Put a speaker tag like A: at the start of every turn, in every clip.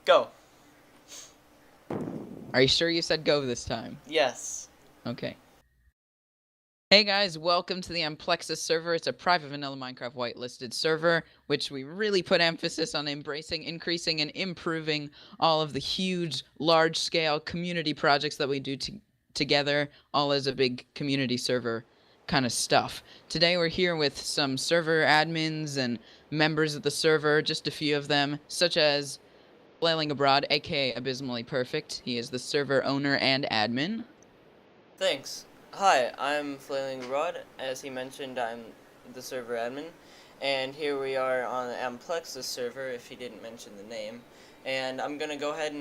A: Go.
B: Are you sure you said go this time?
A: Yes.
B: Okay. Hey guys, welcome to the Amplexus server. It's a private vanilla Minecraft whitelisted server, which we really put emphasis on embracing, increasing, and improving all of the huge, large-scale community projects that we do together, all as a big community server kind of stuff. Today we're here with some server admins and members of the server, just a few of them, such as Flailing Abroad, aka Abysmally Perfect. He is the server owner and admin.
A: Thanks. Hi, I'm Flailing Rod. As he mentioned, I'm the server admin. And here we are on the Amplexus server, if he didn't mention the name. And I'm going to go ahead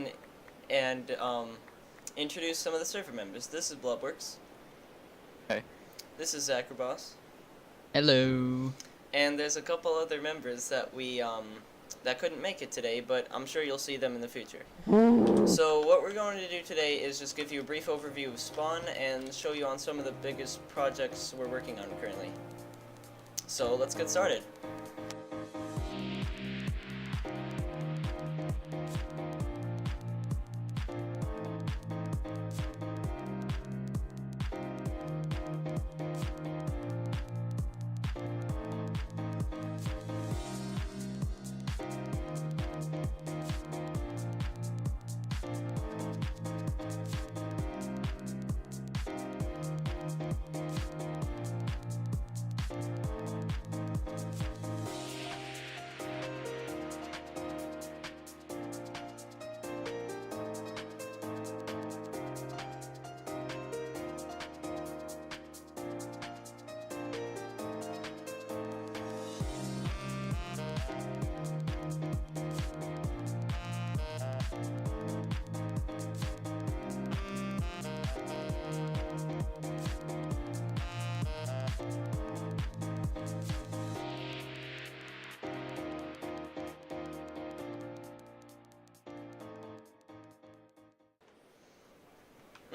A: and introduce some of the server members. This is Blubworks.
B: Hey.
A: This is Zacroboss.
B: Hello.
A: And there's a couple other members that that couldn't make it today, but I'm sure you'll see them in the future. So what we're going to do today is just give you a brief overview of Spawn and show you on some of the biggest projects we're working on currently. So let's get started.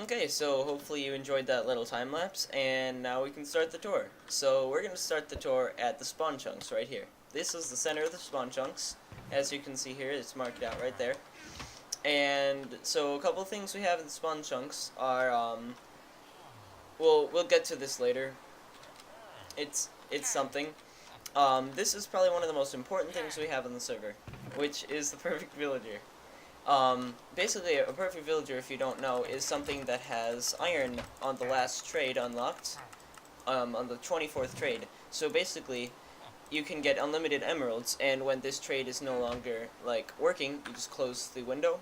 A: Okay, so hopefully you enjoyed that little time lapse, and now we can start the tour. So we're going to start the tour at the spawn chunks right here. This is the center of the spawn chunks. As you can see here, it's marked out right there. And so a couple things we have in the spawn chunks are, we'll get to this later. It's something. This is probably one of the most important things we have on the server, which is the perfect villager. Basically, a perfect villager, if you don't know, is something that has iron on the last trade unlocked, on the 24th trade. So basically, you can get unlimited emeralds, and when this trade is no longer, like, working, you just close the window,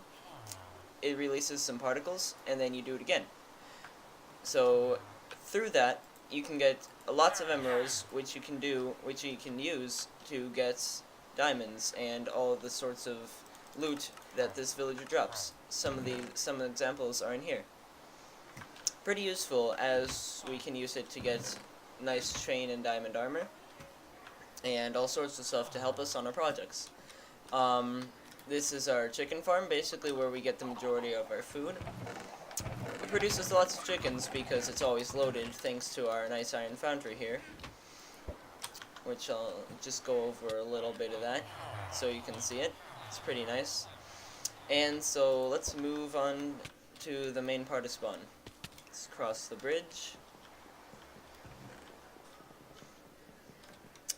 A: it releases some particles, and then you do it again. So, through that, you can get lots of emeralds, which you can use to get diamonds, and all of the sorts of loot that this villager drops. Some of the examples are in here. Pretty useful, as we can use it to get nice chain and diamond armor, and all sorts of stuff to help us on our projects. This is our chicken farm, basically where we get the majority of our food. It produces lots of chickens because it's always loaded thanks to our nice iron foundry here, which I'll just go over a little bit of that so you can see it. It's pretty nice. And so let's move on to the main part of spawn. Let's cross the bridge.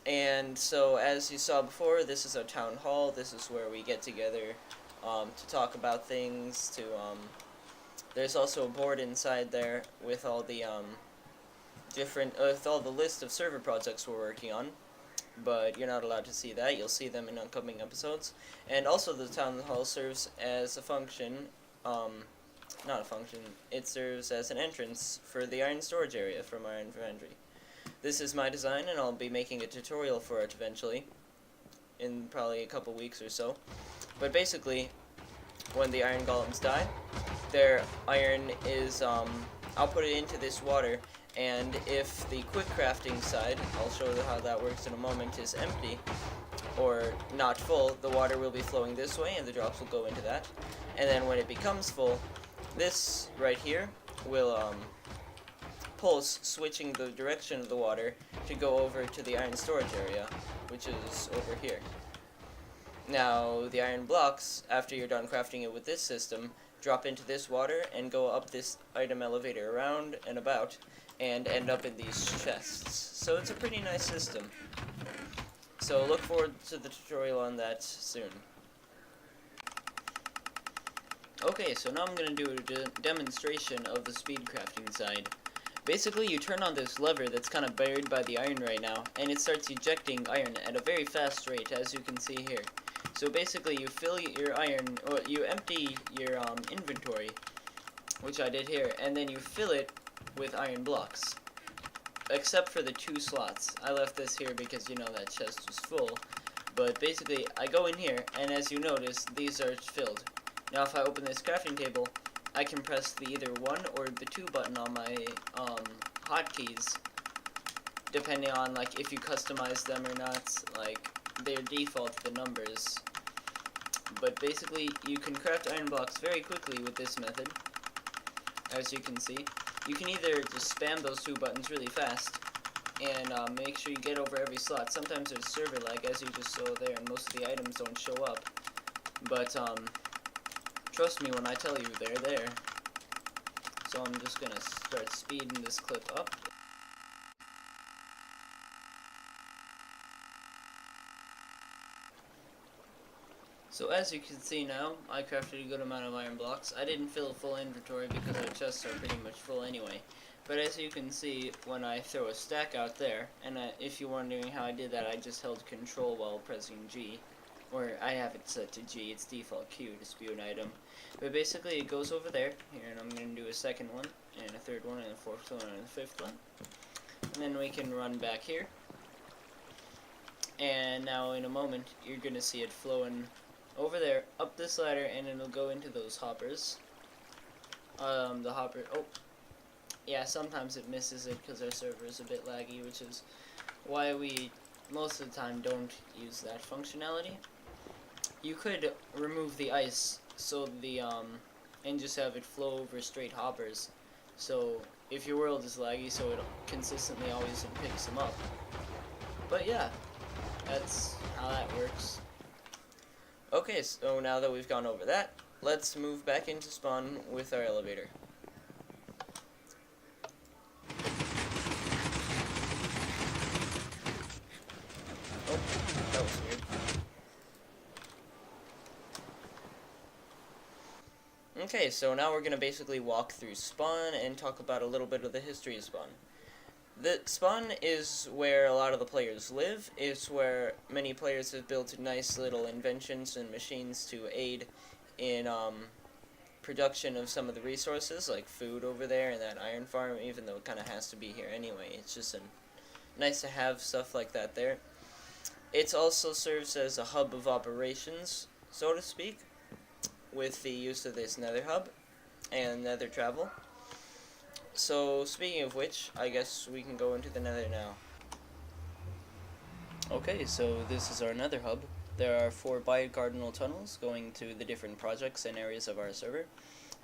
A: And so as you saw before, this is our town hall. This is where we get together to talk about things. There's also a board inside there with all the with all the list of server projects we're working on. But you're not allowed to see that. You'll see them in upcoming episodes. And also the town hall serves as a function, not a function, it serves as an entrance for the iron storage area from our inventory. This is my design, and I'll be making a tutorial for it eventually, in probably a couple weeks or so. But basically, when the iron golems die, their iron is, I'll put it into this water, and if the quick crafting side, I'll show you how that works in a moment, is empty, or not full, the water will be flowing this way, and the drops will go into that. And then when it becomes full, this right here will, pulse, switching the direction of the water to go over to the iron storage area, which is over here. Now, the iron blocks, after you're done crafting it with this system, drop into this water and go up this item elevator around and about and end up in these chests. So it's a pretty nice system. So look forward to the tutorial on that soon. Okay, so now I'm going to do a demonstration of the speed crafting side. Basically, you turn on this lever that's kind of buried by the iron right now, and it starts ejecting iron at a very fast rate, as you can see here. So basically, you fill your iron, or you empty your inventory, which I did here, and then you fill it with iron blocks. Except for the 2 slots. I left this here because, you know, that chest was full. But basically, I go in here, and as you notice, these are filled. Now, if I open this crafting table, I can press the either 1 or the 2 button on my hotkeys, depending on like if you customize them or not. Like they're default to the numbers. But basically, you can craft iron blocks very quickly with this method, as you can see. You can either just spam those 2 buttons really fast and make sure you get over every slot. Sometimes there's server lag, as you just saw there, and most of the items don't show up. But trust me when I tell you, they're there. So I'm just gonna start speeding this clip up. So as you can see now, I crafted a good amount of iron blocks. I didn't fill a full inventory because our chests are pretty much full anyway. But as you can see, when I throw a stack out there, and if you're wondering how I did that, I just held Control while pressing G. Or I have it set to G, it's default Q to spew an item. But basically it goes over there, here, and I'm going to do a second one, and a third one, and a fourth one, and a fifth one. And then we can run back here. And now in a moment, you're going to see it flowing over there, up this ladder, and it'll go into those hoppers. The hopper, oh, yeah, sometimes it misses it because our server is a bit laggy, which is why we most of the time don't use that functionality. You could remove the ice so the and just have it flow over straight hoppers. So if your world is laggy, so it consistently always picks them up. But yeah, that's how that works. Okay, so now that we've gone over that, let's move back into spawn with our elevator. Oh, that was weird. Okay, so now we're going to basically walk through spawn and talk about a little bit of the history of spawn. The spawn is where a lot of the players live. It's where many players have built nice little inventions and machines to aid in production of some of the resources, like food over there and that iron farm, even though it kind of has to be here anyway. It's just nice to have stuff like that there. It also serves as a hub of operations, so to speak, with the use of this Nether hub and Nether travel. So, speaking of which, I guess we can go into the Nether now. Okay, so this is our Nether hub. There are 4 bi-cardinal tunnels going to the different projects and areas of our server.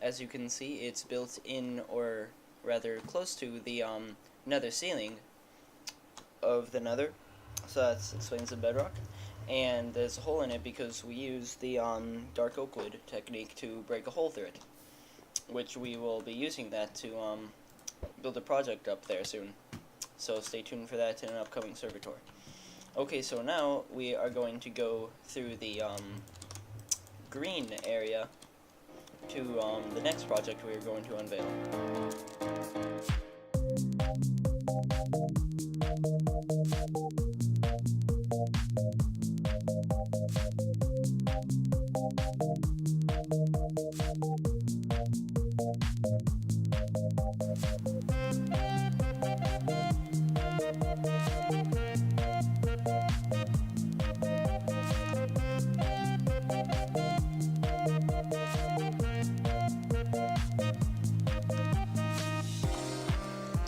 A: As you can see, it's built in, or rather close to, the Nether ceiling of the Nether. So that explains the bedrock. And there's a hole in it because we use the dark oak wood technique to break a hole through it, which we will be using that to build a project up there soon. So stay tuned for that in an upcoming server tour. Okay, so now we are going to go through the green area to the next project we are going to unveil.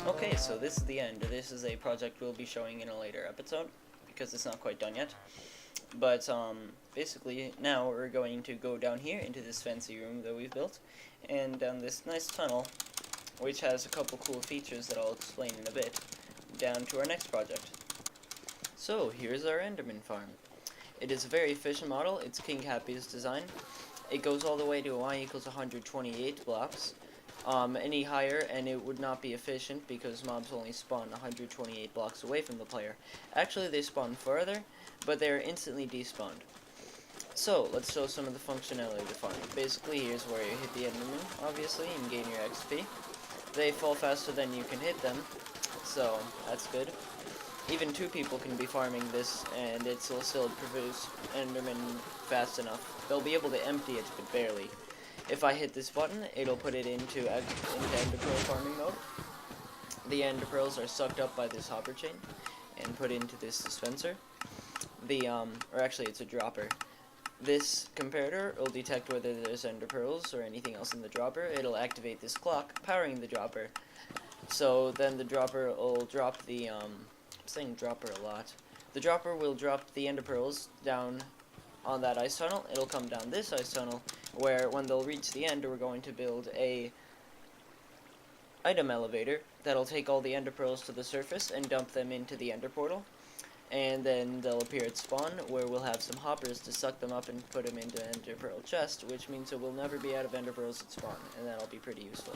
A: Okay, so this is the end. This is a project we'll be showing in a later episode, because it's not quite done yet. But, basically, now we're going to go down here into this fancy room that we've built, and down this nice tunnel, which has a couple cool features that I'll explain in a bit, down to our next project. So, here's our Enderman farm. It is a very efficient model. It's King Happy's design. It goes all the way to y equals 128 blocks. Any higher and it would not be efficient because mobs only spawn 128 blocks away from the player. Actually, they spawn further, but they are instantly despawned. So, let's show some of the functionality of the farm. Basically, here's where you hit the Enderman, obviously, and gain your XP. They fall faster than you can hit them, so that's good. Even 2 people can be farming this, and it will still produce Enderman fast enough. They'll be able to empty it, but barely. If I hit this button, it'll put it into Ender Pearl farming mode. The Ender Pearls are sucked up by this hopper chain and put into this dispenser. Or actually, it's a dropper. This comparator will detect whether there's Ender Pearls or anything else in the dropper. It'll activate this clock, powering the dropper. So then the dropper will drop the, I'm saying dropper a lot. The dropper will drop the Ender Pearls down on that ice tunnel. It'll come down this ice tunnel, where when they'll reach the end, we're going to build a item elevator that'll take all the Ender Pearls to the surface and dump them into the Ender Portal. And then they'll appear at spawn, where we'll have some hoppers to suck them up and put them into Ender Pearl chest, which means that we'll never be out of Ender Pearls at spawn, and that'll be pretty useful.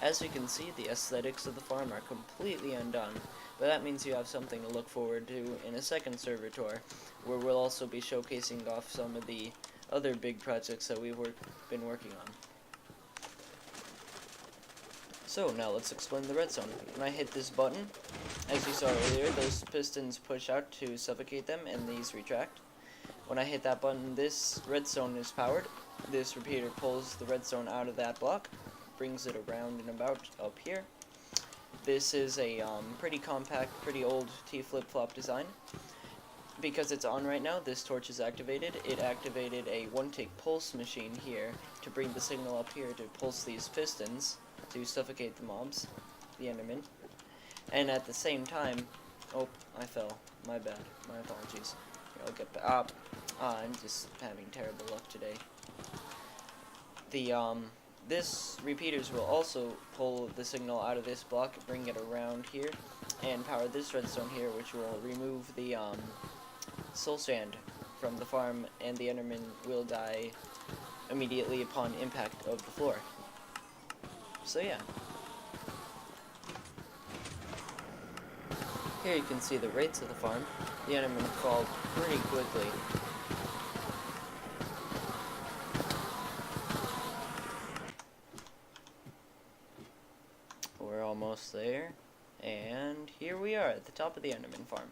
A: As you can see, the aesthetics of the farm are completely undone, but that means you have something to look forward to in a second server tour, where we'll also be showcasing off some of the other big projects that we've been working on. So now let's explain the redstone. When I hit this button, as you saw earlier, those pistons push out to suffocate them and these retract. When I hit that button, this redstone is powered. This repeater pulls the redstone out of that block, brings it around and about up here. This is a pretty compact, pretty old T-flip-flop design. Because it's on right now, this torch is activated. It activated a one-tick pulse machine here to bring the signal up here to pulse these pistons to suffocate the mobs, the Endermen. And at the same time, oh, I fell. My bad. My apologies. Here, I'll get back. I'm just having terrible luck today. This repeaters will also pull the signal out of this block, bring it around here, and power this redstone here, which will remove the soul sand from the farm, and the Enderman will die immediately upon impact of the floor. So yeah. Here you can see the rates of the farm. The Endermen fall pretty quickly. We're almost there. And here we are at the top of the Enderman farm.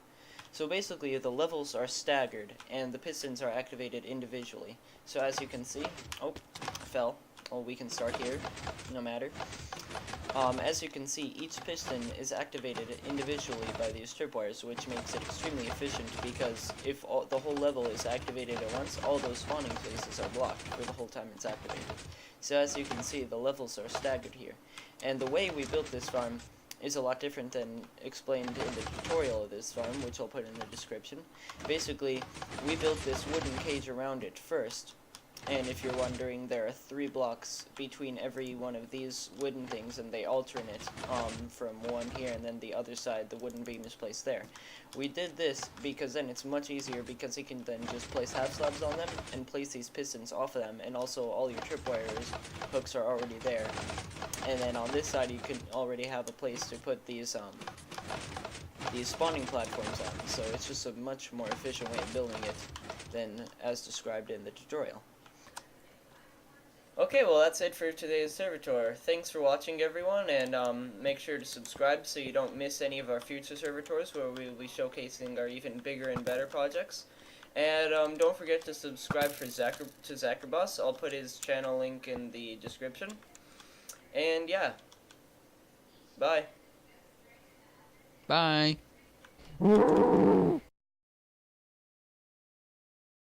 A: So basically the levels are staggered and the pistons are activated individually. So as you can see, oh, I fell. Well, we can start here, no matter. As you can see, each piston is activated individually by these tripwires, which makes it extremely efficient because if the whole level is activated at once, all those spawning places are blocked for the whole time it's activated. So as you can see, the levels are staggered here. And the way we built this farm is a lot different than explained in the tutorial of this farm, which I'll put in the description. Basically, we built this wooden cage around it first. And if you're wondering, there are 3 blocks between every one of these wooden things, and they alternate from one here, and then the other side, the wooden beam is placed there. We did this because then it's much easier, because you can then just place half slabs on them and place these pistons off of them, and also all your tripwires hooks are already there. And then on this side, you can already have a place to put these spawning platforms on. So it's just a much more efficient way of building it than as described in the tutorial. Okay, well that's it for today's server tour. Thanks for watching, everyone, and make sure to subscribe so you don't miss any of our future server tours where we will be showcasing our even bigger and better projects. And don't forget to subscribe to Zackerboss. I'll put his channel link in the description. And yeah, bye.
B: Bye.